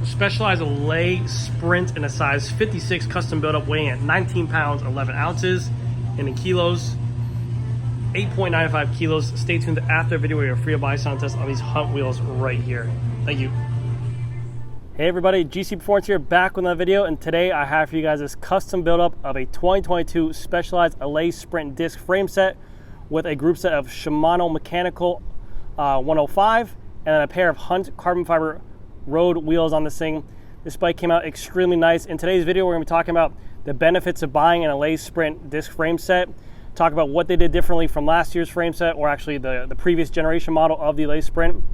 Specialized Allez Sprint in a size 56 custom build-up, weighing at 19 pounds 11 ounces, and in kilos 8.95 kilos. Stay tuned after the video where you're free to buy sound test on these Hunt wheels right here. Thank you. Hey everybody, GC Performance here, back with another video, and today I have for you guys this custom build-up of a 2022 Specialized Allez Sprint disc frame set with a group set of Shimano Mechanical 105 and then a pair of Hunt carbon fiber road wheels on this thing. This bike came out extremely nice. In today's video, we're going to be talking about the benefits of buying an Allez Sprint disc frame set, talk about what they did differently from last year's frame set, or actually the previous generation model of the Allez Sprint,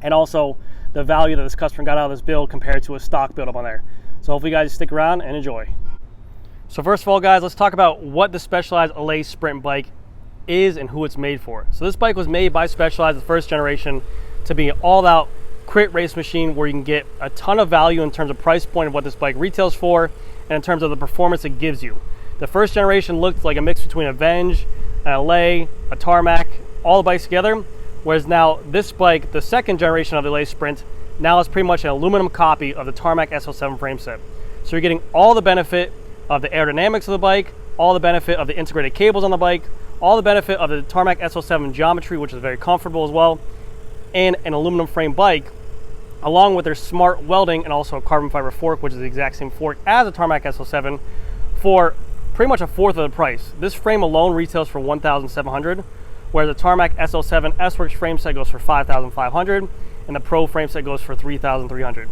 and also the value that this customer got out of this build compared to a stock build up on there. So hopefully you guys stick around and enjoy. So first of all, guys, let's talk about what the Specialized Allez Sprint bike is and who it's made for. So this bike was made by Specialized, the first generation, to be an all-out crit race machine where you can get a ton of value in terms of price point of what this bike retails for and in terms of the performance it gives you. The first generation looked like a mix between a Venge, an Allez, a Tarmac, all the bikes together, whereas now this bike, the second generation of the Allez Sprint, now is pretty much an aluminum copy of the Tarmac SL7 frame set. So you're getting all the benefit of the aerodynamics of the bike, all the benefit of the integrated cables on the bike, all the benefit of the Tarmac SL7 geometry, which is very comfortable as well, and an aluminum frame bike, along with their smart welding and also a carbon fiber fork, which is the exact same fork as the Tarmac SL7, for pretty much a fourth of the price. This frame alone retails for $1,700, whereas the Tarmac SL7 S-Works frame set goes for $5,500, and the Pro frame set goes for $3,300.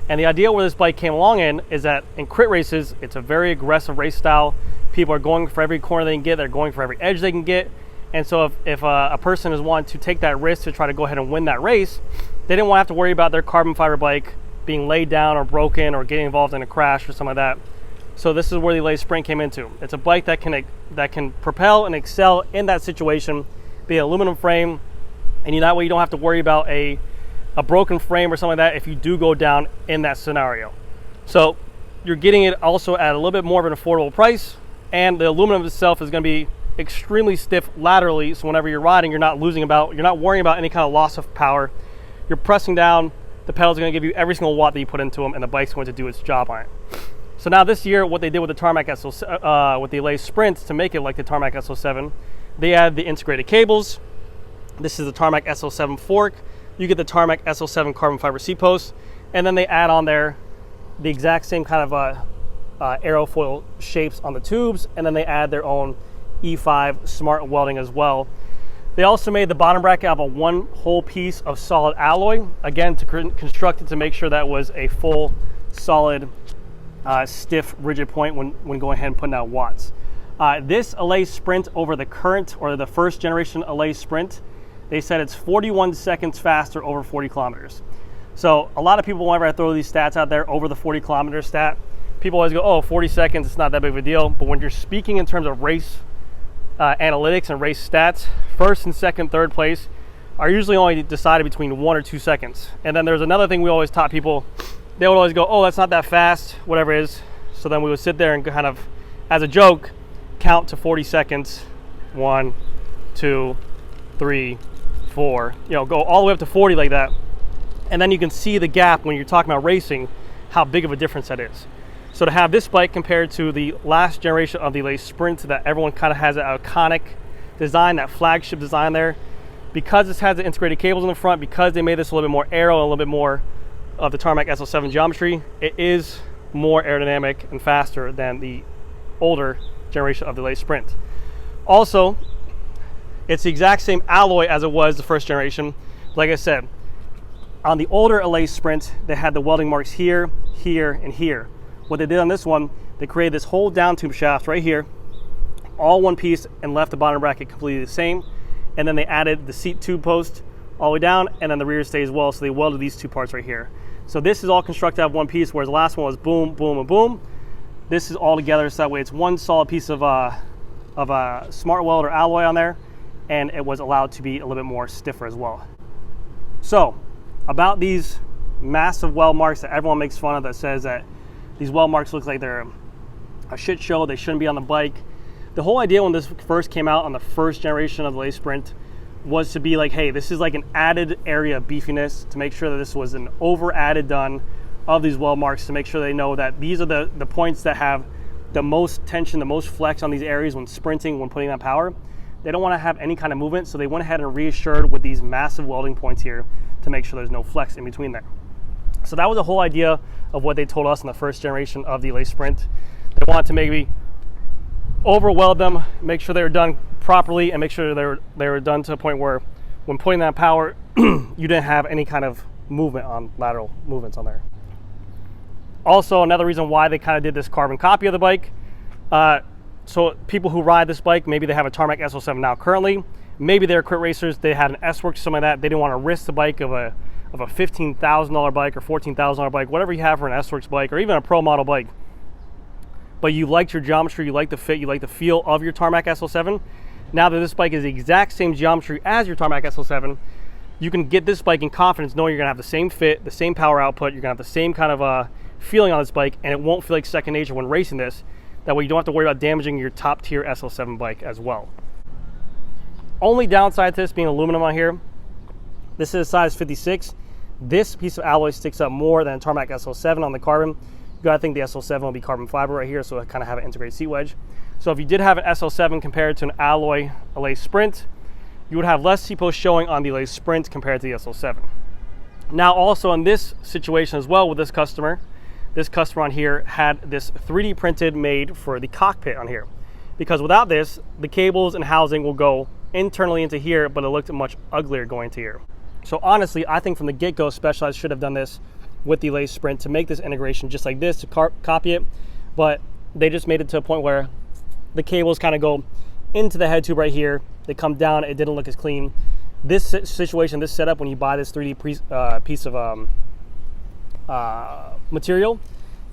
And the idea where this bike came along in is that in crit races, it's a very aggressive race style. People are going for every corner they can get, they're going for every edge they can get. And so if a person is wanting to take that risk to try to go ahead and win that race, they didn't want to have to worry about their carbon fiber bike being laid down or broken or getting involved in a crash or something like that. So this is where the Allez Sprint came into. It's a bike that can propel and excel in that situation, be an aluminum frame, and that way you don't have to worry about a broken frame or something like that if you do go down in that scenario. So you're getting it also at a little bit more of an affordable price, and the aluminum itself is going to be extremely stiff laterally, so whenever you're riding, you're not worrying about any kind of loss of power. You're pressing down, the pedals are going to give you every single watt that you put into them, and the bike's going to do its job on it. So now this year, what they did with the Tarmac with the Allez Sprint to make it like the Tarmac SL7, they add the integrated cables. This is the Tarmac SL7 fork. You get the Tarmac SL7 carbon fiber seat post, and then they add on there the exact same kind of aerofoil shapes on the tubes, and then they add their own E5 smart welding as well. They also made the bottom bracket out of one whole piece of solid alloy, again to construct it to make sure that was a full solid stiff rigid point when going ahead and putting out watts. This Allez Sprint over the current or the first generation Allez Sprint, they said it's 41 seconds faster over 40 kilometers. So a lot of people, whenever I throw these stats out there over the 40 kilometer stat, people always go, oh, 40 seconds, it's not that big of a deal. But when you're speaking in terms of race analytics and race stats, first and second, third place are usually only decided between 1 or 2 seconds. And then there's another thing we always taught people. They would always go, oh, that's not that fast, whatever it is. So then we would sit there and kind of, as a joke, count to 40 seconds. 1, 2, 3, 4, go all the way up to 40 like that. And then you can see the gap when you're talking about racing, how big of a difference that is. So to have this bike compared to the last generation of the Allez Sprint that everyone kind of has that iconic design, that flagship design there, because this has the integrated cables in the front, because they made this a little bit more aero, a little bit more of the Tarmac SL7 geometry, it is more aerodynamic and faster than the older generation of the Allez Sprint. Also, it's the exact same alloy as it was the first generation. Like I said, on the older Allez Sprint, they had the welding marks here, here, and here. What they did on this one, they created this whole down tube shaft right here, all one piece, and left the bottom bracket completely the same. And then they added the seat tube post all the way down, and then the rear stay as well. So they welded these two parts right here. So this is all constructed out of one piece, whereas the last one was boom, boom, and boom. This is all together, so that way it's one solid piece of a smart weld or alloy on there, and it was allowed to be a little bit more stiffer as well. So about these massive weld marks that everyone makes fun of, that says that these weld marks look like they're a shit show, they shouldn't be on the bike. The whole idea when this first came out on the first generation of the Allez Sprint was to be like, hey, this is like an added area of beefiness to make sure that this was an over added done of these weld marks to make sure they know that these are the points that have the most tension, the most flex on these areas when sprinting, when putting that power. They don't want to have any kind of movement, so they went ahead and reassured with these massive welding points here to make sure there's no flex in between there. So that was the whole idea of what they told us in the first generation of the Allez Sprint. They wanted to maybe over weld them, make sure they were done properly, and make sure they were done to a point where when putting that power, you didn't have any kind of movement on lateral movements on there. Also, another reason why they kind of did this carbon copy of the bike, so people who ride this bike, maybe they have a Tarmac SL7 now currently, maybe they're crit racers, they had an S-Works, something like that, they didn't want to risk the bike of a $15,000 bike or $14,000 bike, whatever you have for an S-Works bike, or even a pro model bike, but you liked your geometry, you like the fit, you like the feel of your Tarmac SL7. Now that this bike is the exact same geometry as your Tarmac SL7, you can get this bike in confidence knowing you're gonna have the same fit, the same power output, you're gonna have the same kind of feeling on this bike, and it won't feel like second nature when racing this. That way you don't have to worry about damaging your top tier SL7 bike as well. Only downside to this being aluminum on here, this is size 56. This piece of alloy sticks up more than a Tarmac SL7 on the carbon. You gotta think the SL7 will be carbon fiber right here, so it kind of have an integrated seat wedge. So if you did have an SL7 compared to an alloy Allez Sprint, you would have less seat post showing on the Allez Sprint compared to the SL7. Now also in this situation as well with this customer on here had this 3D printed made for the cockpit on here. Because without this, the cables and housing will go internally into here, but it looked much uglier going to here. So honestly, I think from the get-go, Specialized should have done this with the Allez Sprint to make this integration just like this, to copy it, but they just made it to a point where the cables kind of go into the head tube right here, they come down, it didn't look as clean. This situation, this setup, when you buy this 3D piece of material,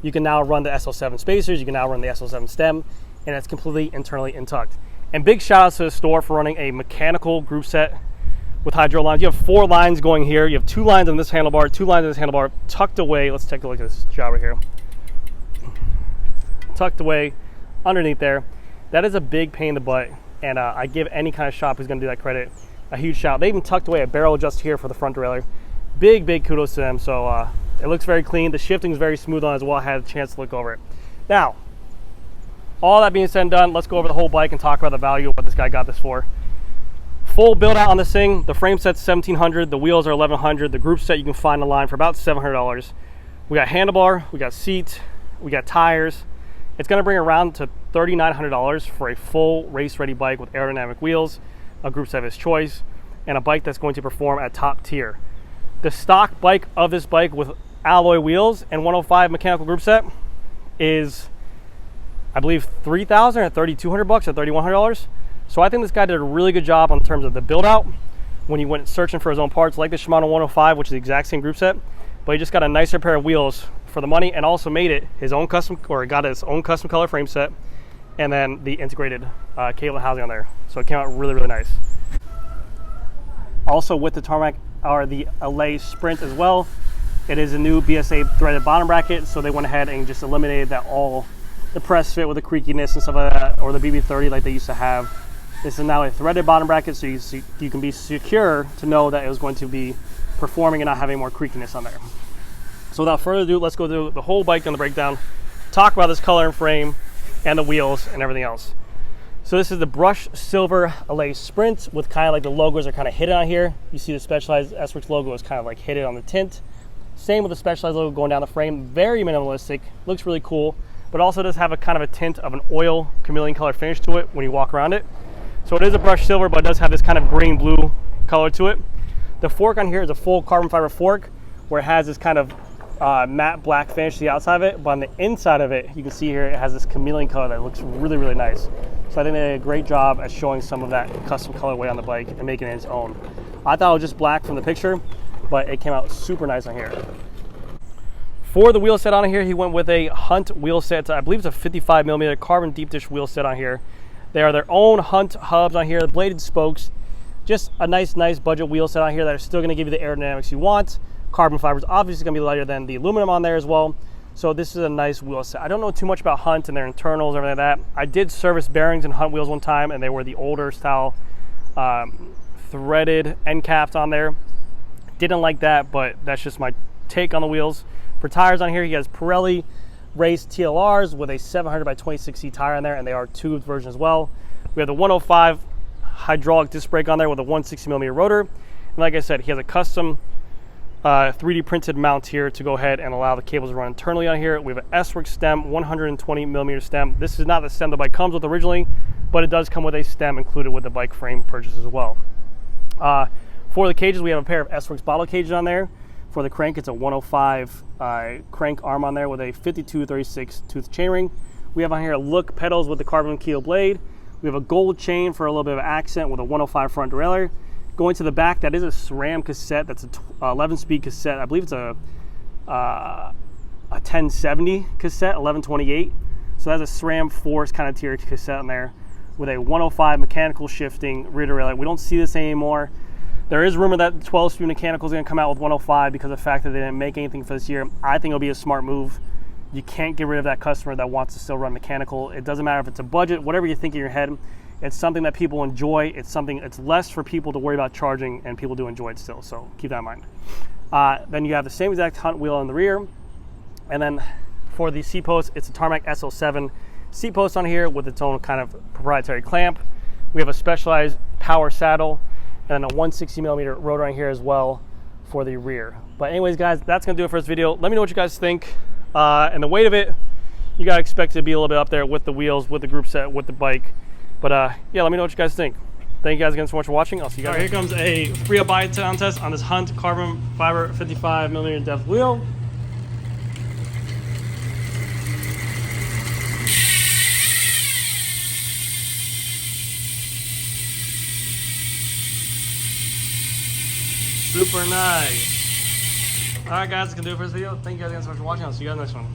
you can now run the SL7 spacers, you can now run the SL7 stem, and it's completely internally intact. And big shout out to the store for running a mechanical group set with hydro lines. You have 4 lines going here, you have 2 lines on this handlebar, 2 lines on this handlebar, tucked away. Let's take a look at this job right here. Tucked away underneath there. That is a big pain in the butt, and I give any kind of shop who's gonna do that credit a huge shout. They even tucked away a barrel adjust here for the front derailleur. Big kudos to them. So it looks very clean. The shifting is very smooth on as well. I had a chance to look over it. Now, all that being said and done, let's go over the whole bike and talk about the value of what this guy got this for. Full build out on this thing. The frame set's $1,700, the wheels are $1,100, the group set you can find online for about $700. We got handlebar, we got seat, we got tires. It's gonna bring around to $3,900 for a full race ready bike with aerodynamic wheels, a group set of his choice, and a bike that's going to perform at top tier. The stock bike of this bike with alloy wheels and 105 mechanical group set is, I believe, $3,000 or $3,200 or $3,100. So I think this guy did a really good job in terms of the build out when he went searching for his own parts, like the Shimano 105, which is the exact same group set, but he just got a nicer pair of wheels for the money and also made it his own custom, or got his own custom color frame set, and then the integrated cable and housing on there. So it came out really, really nice. Also with the Tarmac or the Allez Sprint as well, it is a new BSA threaded bottom bracket, so they went ahead and just eliminated that all the press fit with the creakiness and stuff like that, or the BB30 like they used to have. This is now a threaded bottom bracket, so you can be secure to know that it was going to be performing and not having more creakiness on there. So without further ado, let's go through the whole bike on the breakdown, talk about this color and frame and the wheels and everything else. So this is the brushed silver Allez Sprint with kind of like the logos are kind of hidden on here. You see the Specialized S-Works logo is kind of like hidden on the tint. Same with the Specialized logo going down the frame. Very minimalistic, looks really cool, but also does have a kind of a tint of an oil chameleon color finish to it when you walk around it. So it is a brushed silver, but it does have this kind of green blue color to it. The fork on here is a full carbon fiber fork where it has this kind of matte black finish to the outside of it, but on the inside of it, you can see here it has this chameleon color that looks really, really nice. So I think they did a great job at showing some of that custom colorway on the bike and making it its own. I thought it was just black from the picture, but it came out super nice on here. For the wheel set on here, he went with a Hunt wheel set. I believe it's a 55 millimeter carbon deep dish wheel set on here. They are their own Hunt hubs on here, the bladed spokes. Just a nice budget wheel set on here that are still gonna give you the aerodynamics you want. Carbon fiber is obviously gonna be lighter than the aluminum on there as well. So this is a nice wheel set. I don't know too much about Hunt and their internals and everything like that. I did service bearings in Hunt wheels one time, and they were the older style threaded end caps on there. Didn't like that, but that's just my take on the wheels. For tires on here, he has Pirelli Race TLRs with a 700 by 26C tire on there, and they are tubed version as well. We have the 105 hydraulic disc brake on there with a 160mm rotor. And like I said, he has a custom 3D printed mount here to go ahead and allow the cables to run internally on here. We have an S-Works stem, 120mm stem. This is not the stem the bike comes with originally, but it does come with a stem included with the bike frame purchase as well. For the cages, we have a pair of S-Works bottle cages on there. For the crank, it's a 105 crank arm on there with a 52-36 tooth chainring. We have on here look pedals with the carbon keel blade. We have a gold chain for a little bit of accent with a 105 front derailleur. Going to the back, that is a SRAM cassette. That's a 11-speed cassette. I believe it's a 1070 cassette, 1128. So that's a SRAM Force kind of tier cassette in there with a 105 mechanical shifting rear derailleur. We don't see this anymore. There is rumor that 12-speed mechanical is going to come out with 105 because of the fact that they didn't make anything for this year. I think it'll be a smart move. You can't get rid of that customer that wants to still run mechanical. It doesn't matter if it's a budget, whatever you think in your head. It's something that people enjoy. It's something, it's less for people to worry about charging, and people do enjoy it still, so keep that in mind. Then you have the same exact hunt wheel in the rear. And then for the seat post, it's a Tarmac SL7 seat post on here with its own kind of proprietary clamp. We have a specialized power saddle and a 160mm rotor on here as well for the rear. But anyways, guys, that's gonna do it for this video. Let me know what you guys think. And the weight of it, you gotta expect it to be a little bit up there with the wheels, with the group set, with the bike. But yeah, let me know what you guys think. Thank you guys again so much for watching. I'll see you guys. All right, here comes a free buy sound test on this Hunt carbon fiber 55mm depth wheel. Super nice. All right, guys, that's gonna do it for this video. Thank you guys again so much for watching. I'll see you guys next one.